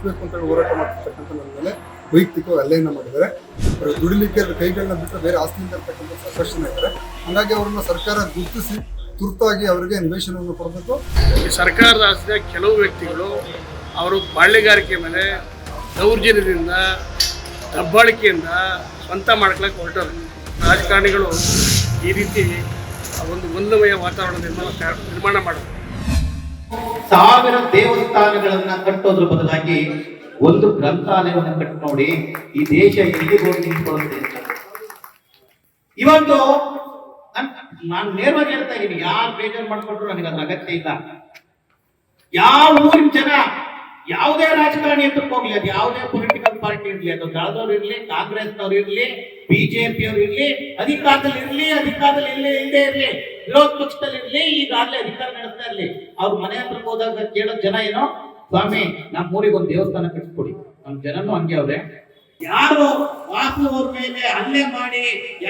ಉಳಿಸ್ಬೇಕು ಅಂತ ಹೋರಾಟ ಮಾಡ್ತಿರ್ತಕ್ಕಂಥ ನನ್ನ ಮೇಲೆ ವೈಯಕ್ತಿಕವಾಗಿ ಹಲ್ಲೆಯನ್ನು ಮಾಡಿದ್ದಾರೆ. ದುಡಿಲಿಕ್ಕೆ ಕೈಗಳನ್ನ ಬಿಟ್ಟರೆ ಬೇರೆ ಆಸ್ತಿಯಿಂದ ಇರ್ತಕ್ಕಂಥ ಸಾಕಷ್ಟು ಜನ ಇದ್ದಾರೆ. ಹಾಗಾಗಿ ಅವರನ್ನ ಸರ್ಕಾರ ಗುರುತಿಸಿ ತುರ್ತಾಗಿ ಅವರಿಗೆ ನಿವೇಶನವನ್ನು ಕೊಡಬೇಕು. ಈ ಸರ್ಕಾರದ ಆಸ್ತಿಯ ಕೆಲವು ವ್ಯಕ್ತಿಗಳು ಅವರು ಬಾಳ್ಯಗಾರಿಕೆ ಮೇಲೆ ದೌರ್ಜನ್ಯದಿಂದ ದಬ್ಬಾಳಿಕೆಯಿಂದ ಸ್ವಂತ ಮಾಡ್ಕೊಳ್ಳೋಕೆ ಹೊರಟರು. ರಾಜಕಾರಣಿಗಳು ಈ ರೀತಿ ಒಂದು ಗೊಂದಲಮಯ ವಾತಾವರಣ ನಿರ್ಮಾಣ ಮಾಡೋದು. ಸಾವಿರ ದೇವಸ್ಥಾನಗಳನ್ನ ಕಟ್ಟೋದ್ರ ಬದಲಾಗಿ ಒಂದು ಗ್ರಂಥಾಲಯವನ್ನು ಕಟ್ಟಿ ನೋಡಿ, ಈ ದೇಶ ಎಲ್ಲಿಗೆ ಹೋಗಿ ನಿಂತ್ಕೊಳ್ಳುತ್ತೆ. ಇವತ್ತು ನಾನು ನೇರವಾಗಿ ಹೇಳ್ತಾ ಇದ್ದೀನಿ, ಯಾರು ಬೇಜಾರು ಮಾಡ್ಕೊಂಡ್ರು ನನಗೆ ಅದ್ರ ಅಗತ್ಯ ಇಲ್ಲ. ಯಾವ ಊರಿನ ಜನ ಯಾವುದೇ ರಾಜಕಾರಣಿ ಅಂತ ಹೋಗ್ಲಿ, ಅದು ಯಾವುದೇ ಪೊಲಿಟಿಕಲ್ ಪಾರ್ಟಿ ಇರ್ಲಿ, ಅದು ದಳದವ್ರು ಇರ್ಲಿ, ಕಾಂಗ್ರೆಸ್ನವ್ರು ಇರ್ಲಿ, ಬಿಜೆಪಿಯವ್ರು ಇರ್ಲಿ, ಅಧಿಕಾರದಲ್ಲಿ ಇರ್ಲಿ, ಅಧಿಕಾರದಲ್ಲಿ ಇಲ್ಲದೆ ಇರ್ಲಿ, ವಿರೋಧ ಪಕ್ಷದಲ್ಲಿ ಇರ್ಲಿ, ಈಗಾಗಲೇ ಅಧಿಕಾರ ನಡೆಸ್ತಾ ಇರ್ಲಿ, ಅವ್ರ ಮನೆ ಹತ್ರಕ್ಕೆ ಹೋದಾಗ ಕೇಳೋ ಜನ ಏನೋ, ಸ್ವಾಮಿ ನಮ್ಮ ಊರಿಗೆ ಒಂದು ದೇವಸ್ಥಾನ ಕಟ್ಟಿಸ್ಕೊಡಿ. ನಮ್ಮ ಜನನು ಹಂಗೆ ಅವ್ರೆ. ಯಾರು ವಾಸು ಅವ್ರ ಮೇಲೆ ಹಲ್ಲೆ ಮಾಡಿ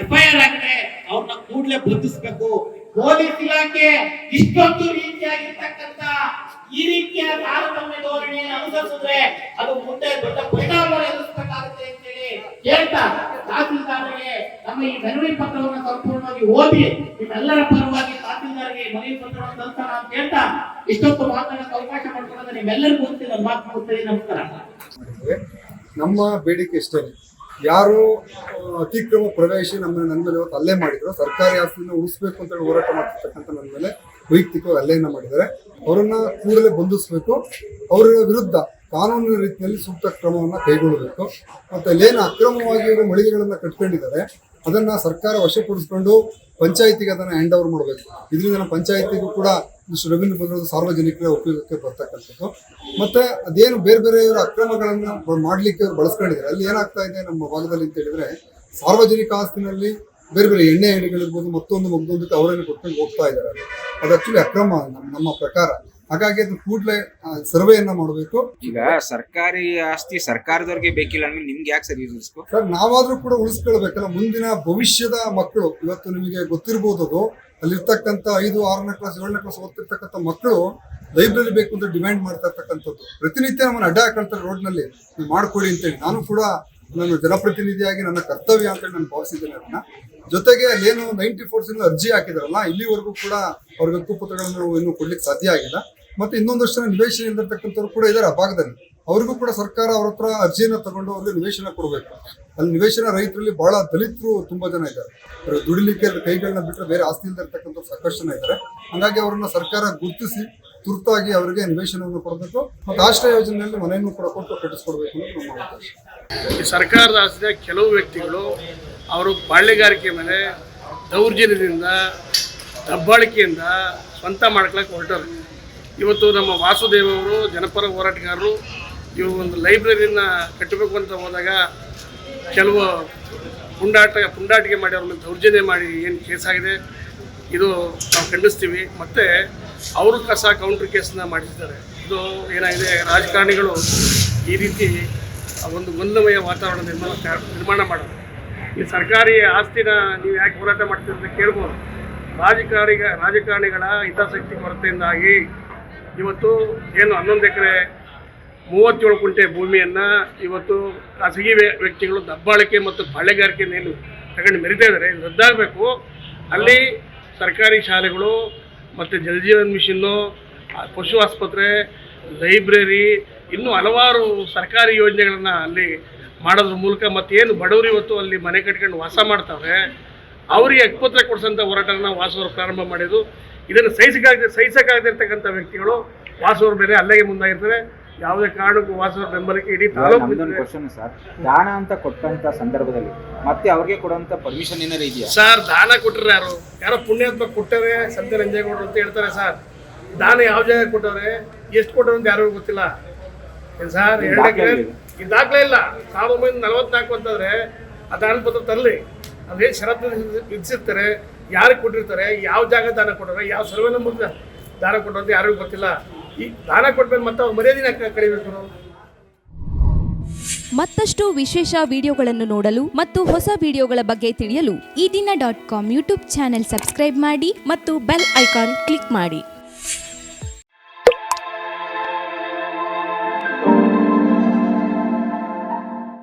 FIR ಆಗಿದೆ ಅವ್ರನ್ನ ಕೂಡಲೇ ಬಂಧಿಸಬೇಕು. ಪೊಲೀಸ್ ಇಲಾಖೆ ಇಷ್ಟೊಂದು ರೀತಿಯಾಗಿರ್ತಕ್ಕಂಥ ಈ ರೀತಿಯ ತಾರತಮ್ಯ ಧೋರಣೆಯನ್ನು ಅನುಸರಿಸಿದ್ರೆ ಅದು ಮುಂದೆ ದೊಡ್ಡ ಪರಿಣಾಮ ಎದುರಿಸಬೇಕಾಗುತ್ತೆ ಅಂತೇಳಿ ಹೇಳ್ತಾ, ತಹಸೀಲ್ದಾರ್ಗೆ ನಮ್ಮ ಈ ಮನವಿ ಪತ್ರವನ್ನು ಸಂಪೂರ್ಣವಾಗಿ ಓದಿ ನಿಮ್ಮೆಲ್ಲರ ಪರವಾಗಿ ತಹಸೀಲ್ದಾರ್ಗೆ ಮನವಿ ಪತ್ರವನ್ನು ತಲುಪೋಣ ಅಂತ ಹೇಳ್ತಾ ಇಷ್ಟೊತ್ತು ಮಾತನಾಡಕ್ಕೆ ಅವಕಾಶ ಮಾಡಿಕೊಡೋದು ನಿಮ್ಮೆಲ್ಲರಿಗೂ ನಾನು ಮಾತು ಕೊಡ್ತೀನಿ. ನಮಸ್ಕಾರ. ನಮ್ಮ ಬೇಡಿಕೆ ಇಷ್ಟೇ, ಯಾರು ಅತಿಕ್ರಮ ಪ್ರವೇಶಿ ನನ್ನ ಮೇಲೆ ಇವತ್ತು ಹಲ್ಲೆ ಮಾಡಿದ್ರು, ಸರ್ಕಾರಿ ಆಸ್ತಿಯನ್ನು ಉಳಿಸ್ಬೇಕು ಅಂತ ಹೇಳಿ ಹೋರಾಟ ಮಾಡ್ತಿರ್ತಕ್ಕಂಥ ನನ್ನ ಮೇಲೆ ವೈಯಕ್ತಿಕವಾಗಿ ಹಲ್ಲೆಯನ್ನು ಮಾಡಿದ್ದಾರೆ. ಅವರನ್ನ ಕೂಡಲೇ ಬಂಧಿಸಬೇಕು. ಅವರ ವಿರುದ್ಧ ಕಾನೂನಿನ ರೀತಿಯಲ್ಲಿ ಸೂಕ್ತ ಕ್ರಮವನ್ನು ಕೈಗೊಳ್ಳಬೇಕು. ಮತ್ತು ಅಲ್ಲೇನು ಅಕ್ರಮವಾಗಿ ಇವರು ಮಳಿಗೆಗಳನ್ನು ಕಟ್ಕೊಂಡಿದ್ದಾರೆ ಅದನ್ನು ಸರ್ಕಾರ ವಶಪಡಿಸ್ಕೊಂಡು ಪಂಚಾಯಿತಿಗೆ ಅದನ್ನು ಹ್ಯಾಂಡ್ ಓವರ್ ಮಾಡಬೇಕು. ಇದರಿಂದ ನಮ್ಮ ಪಂಚಾಯಿತಿಗೂ ಕೂಡ ಇಷ್ಟು ರೆವಿನ್ಯೂ ಬಂದಿರೋದು ಸಾರ್ವಜನಿಕರ ಉಪಯೋಗಕ್ಕೆ ಬರ್ತಕ್ಕಂಥದ್ದು. ಮತ್ತು ಅದೇನು ಬೇರೆ ಬೇರೆ ಅಕ್ರಮಗಳನ್ನು ಮಾಡಲಿಕ್ಕೆ ಅವ್ರು ಬಳಸ್ಕೊಂಡಿದ್ದಾರೆ, ಅಲ್ಲಿ ಏನಾಗ್ತಾ ಇದೆ ನಮ್ಮ ಭಾಗದಲ್ಲಿ ಅಂತ ಹೇಳಿದ್ರೆ, ಸಾರ್ವಜನಿಕ ಆಸ್ತಿನಲ್ಲಿ ಬೇರೆ ಬೇರೆ ಎಣ್ಣೆ ಅಂಗಡಿಗಳಿರ್ಬೋದು, ಮತ್ತೊಂದಕ್ಕೆ ಅವರನ್ನು ಕೊಟ್ಕೊಂಡು ಹೋಗ್ತಾ ಇದ್ದಾರೆ. ಅದು ಆಕ್ಚುಲಿ ಅಕ್ರಮ ನಮ್ಮ ಪ್ರಕಾರ. ಹಾಗಾಗಿ ಅದು ಕೂಡಲೇ ಸರ್ವೆಯನ್ನ ಮಾಡಬೇಕು. ಈಗ ಸರ್ಕಾರಿ ಆಸ್ತಿ ಸರ್ಕಾರದವ್ರಿಗೆ ಬೇಕಿಲ್ಲ ಅಂದ್ರೆ ನಿಮ್ಗೆ ಯಾಕೆ ಸರಿ ಉಳಿಸ್ಕೊ ಸರ್? ನಾವಾದ್ರೂ ಕೂಡ ಉಳಿಸ್ಕೊಳ್ಬೇಕಲ್ಲ. ಮುಂದಿನ ಭವಿಷ್ಯದ ಮಕ್ಕಳು, ಇವತ್ತು ನಿಮಗೆ ಗೊತ್ತಿರ್ಬೋದು, ಅದು ಅಲ್ಲಿರ್ತಕ್ಕಂಥ 5, 6ನೇ ಕ್ಲಾಸ್ 7ನೇ ಕ್ಲಾಸ್ ಓದ್ತಿರ್ತಕ್ಕಂಥ ಮಕ್ಕಳು ಲೈಬ್ರರಿ ಬೇಕು ಅಂತ ಡಿಮ್ಯಾಂಡ್ ಮಾಡ್ತಾ ಇರ್ತಕ್ಕಂಥದ್ದು. ಪ್ರತಿನಿತ್ಯ ನಮ್ಮನ್ನು ಅಡ್ಡ ಹಾಕೊಳ್ತಾರೆ ರೋಡ್ನಲ್ಲಿ, ನೀವು ಮಾಡ್ಕೊಡಿ ಅಂತೇಳಿ. ನಾನು ಕೂಡ ನಾನು ಜನಪ್ರತಿನಿಧಿಯಾಗಿ ನನ್ನ ಕರ್ತವ್ಯ ಅಂತೇಳಿ ನಾನು ಭಾವಿಸಿದ್ದೇನೆ ಅದನ್ನ. ಜೊತೆಗೆ ಅಲ್ಲೇನು 94 ಅರ್ಜಿ ಹಾಕಿದಾರಲ್ಲ, ಇಲ್ಲಿವರೆಗೂ ಕೂಡ ಅವ್ರಿಗೆ ಹಕ್ಕುಪತ್ರಗಳನ್ನು ಇನ್ನೂ ಕೊಡ್ಲಿಕ್ಕೆ ಸಾಧ್ಯ ಆಗಿಲ್ಲ. ಮತ್ತೆ ಇನ್ನೊಂದಷ್ಟು ಜನ ನಿವೇಶನ ಇಲ್ದಿರ್ತಕ್ಕಂಥವ್ರು ಕೂಡ ಇದ್ದಾರೆ ಆ ಭಾಗದಲ್ಲಿ. ಅವ್ರಿಗೂ ಕೂಡ ಸರ್ಕಾರ ಅವ್ರ ಹತ್ರ ಅರ್ಜಿಯನ್ನು ತಗೊಂಡು ಅವ್ರಿಗೆ ನಿವೇಶನ ಕೊಡಬೇಕು. ಅಲ್ಲಿ ನಿವೇಶನ ರೈತರಲ್ಲಿ ಬಹಳ ದಲಿತರು ತುಂಬಾ ಜನ ಇದ್ದಾರೆ. ದುಡಿಲಿಕ್ಕೆ ಕೈಗಳನ್ನ ಬಿಟ್ಟರೆ ಬೇರೆ ಆಸ್ತಿ ಇಲ್ದಿರ್ತಕ್ಕಂಥ ಸಾಕಷ್ಟು ಜನ ಇದ್ದಾರೆ. ಹಾಗಾಗಿ ಅವರನ್ನ ಸರ್ಕಾರ ಗುರುತಿಸಿ ತುರ್ತಾಗಿ ಅವರಿಗೆ ನಿವೇಶನವನ್ನು ಕೊಡಬೇಕು. ಮತ್ತು ಆಶ್ರಯ ಯೋಜನೆಯಲ್ಲಿ ಮನೆಯನ್ನು ಕೂಡ ಕೊಟ್ಟು ಕಟ್ಟಿಸ್ಕೊಡ್ಬೇಕು ಅನ್ನೋದು ನಮ್ಮ ಉದ್ದೇಶ. ಈ ಸರ್ಕಾರದ ಆಸ್ತಿಯ ಕೆಲವು ವ್ಯಕ್ತಿಗಳು ಅವರು ಬಾಳ್ಯಗಾರಿಕೆ ಮೇಲೆ ದೌರ್ಜನ್ಯದಿಂದ ದಬ್ಬಾಳಿಕೆಯಿಂದ ಸ್ವಂತ ಮಾಡ್ಕೊಳ್ಳೋಕೆ ಹೊರಟರು. ಇವತ್ತು ನಮ್ಮ ವಾಸುದೇವ್ ಅವರು ಜನಪರ ಹೋರಾಟಗಾರರು ಇವರು ಒಂದು ಲೈಬ್ರರಿನ ಕಟ್ಟಬೇಕು ಅಂತ ಹೋದಾಗ ಕೆಲವು ಪುಂಡಾಟಿಕೆ ಮಾಡಿ ಅವ್ರ ಮೇಲೆ ದೌರ್ಜನ್ಯ ಮಾಡಿ ಏನು ಕೇಸ್ ಆಗಿದೆ ಇದು ನಾವು ಖಂಡಿಸ್ತೀವಿ. ಮತ್ತು ಅವರು ಸಹ ಕೌಂಟ್ರ್ ಕೇಸನ್ನ ಮಾಡಿಸಿದ್ದಾರೆ. ಇದು ಏನಾಗಿದೆ, ರಾಜಕಾರಣಿಗಳು ಈ ರೀತಿ ಒಂದು ಗೊಂದಲಮಯ ವಾತಾವರಣ ನಿರ್ಮಾಣ ಮಾಡೋದು. ಈ ಸರ್ಕಾರಿ ಆಸ್ತಿನ ನೀವು ಯಾಕೆ ಹೋರಾಟ ಮಾಡ್ತೀರಿ ಅಂತ ಕೇಳ್ಬೋದು. ರಾಜಕಾರಣಿಗಳ ಹಿತಾಸಕ್ತಿ ಕೊರತೆಯಿಂದಾಗಿ ಇವತ್ತು ಏನು 11 ಎಕರೆ 37 ಕುಂಟೆ ಭೂಮಿಯನ್ನು ಇವತ್ತು ಖಾಸಗಿ ವ್ಯಕ್ತಿಗಳು ದಬ್ಬಾಳಿಕೆ ಮತ್ತು ಬಾಳೆಗಾರಿಕೆಯನ್ನು ತಗೊಂಡು ಮೆರಿತಾ ಇದ್ದಾರೆ. ಇದು ರದ್ದಾಗಬೇಕು. ಅಲ್ಲಿ ಸರ್ಕಾರಿ ಶಾಲೆಗಳು ಮತ್ತು ಜಲಜೀವನ್ ಮಿಷನ್ನು, ಪಶು ಆಸ್ಪತ್ರೆ, ಲೈಬ್ರರಿ, ಇನ್ನೂ ಹಲವಾರು ಸರ್ಕಾರಿ ಯೋಜನೆಗಳನ್ನು ಅಲ್ಲಿ ಮಾಡೋದ್ರ ಮೂಲಕ ಮತ್ತು ಏನು ಬಡವರು ಇವತ್ತು ಅಲ್ಲಿ ಮನೆ ಕಟ್ಕೊಂಡು ವಾಸ ಮಾಡ್ತಾವೆ ಅವರಿಗೆ ಹಕ್ಕುಪತ್ರ ಕೊಡಿಸೋಂಥ ಹೋರಾಟನ ವಾಸವರು ಪ್ರಾರಂಭ ಮಾಡಿದ್ದು. ಇದನ್ನು ಸಹಿಸಕ್ಕಾಗದಿರ್ತಕ್ಕಂಥ ವ್ಯಕ್ತಿಗಳು ವಾಸವ್ರ ಮೇಲೆ ಹಲ್ಲೆಗೆ ಮುಂದಾಗಿರ್ತಾರೆ. ಯಾವುದೇ ಕಾರಣಕ್ಕೂ ವಾಸವ್ರ ಬೆಂಬಲಕ್ಕೆ ಇಡೀ ತಾಲೂಕು. ಕ್ವಶನ್ ಸರ್, ದಾನ ಅಂತ ಕೊಟ್ಟಂತ ಸಂದರ್ಭದಲ್ಲಿ ಮತ್ತೆ ಅವ್ರಿಗೆ ಕೊಡುವಂತ ಪರ್ಮಿಷನ್ ಏನಾರು ಇದೆಯಾ ಸರ್? ದಾನ ಕೊಟ್ಟರೆ ಯಾರೋ ಪುಣ್ಯಾತ್ಮ ಕೊಟ್ಟರೆ ಸಂತೆ ರಂಜೇಗೌಡರು ಅಂತ ಹೇಳ್ತಾರೆ ಸರ್. ದಾನ ಯಾವ ಜಾಗ ಕೊಟ್ಟವ್ರೆ, ಎಷ್ಟು ಕೊಟ್ಟರು ಅಂತ ಯಾರಿಗೂ ಗೊತ್ತಿಲ್ಲ ಸರ್. ಈ ದಾಖಲೆ ಇಲ್ಲ. 1944 ಅಂತಂದ್ರೆ ಆ ದಾನ ಪತ್ರ ತರಲಿ, ಅದೇನು ಷರತ್ತು ವಿಧಿಸಿರ್ತಾರೆ, ಯಾರಿಗೆ ಕೊಟ್ಟಿರ್ತಾರೆ, ಯಾವ ಜಾಗ ದಾನ ಕೊಟ್ಟರೆ, ಯಾವ ಸರ್ವೆ ನಂಬರ್ ದಾನ ಕೊಟ್ಟರು ಅಂತ ಯಾರಿಗೂ ಗೊತ್ತಿಲ್ಲ. ಈ ದಾನ ಕೊಟ್ಮೇಲೆ ಮತ್ತೆ ಅವ್ರು ಮರ್ಯಾದಿನ ಕಳಿಬೇಕು. ಮತ್ತಷ್ಟು ವಿಶೇಷ ವಿಡಿಯೋಗಳನ್ನು ನೋಡಲು ಮತ್ತು ಹೊಸ ವಿಡಿಯೋಗಳ ಬಗ್ಗೆ ತಿಳಿಯಲು eDina.com ಯೂಟ್ಯೂಬ್ ಚಾನೆಲ್ ಸಬ್ಸ್ಕ್ರೈಬ್ ಮಾಡಿ ಮತ್ತು ಬೆಲ್ ಐಕಾನ್ ಕ್ಲಿಕ್ ಮಾಡಿ.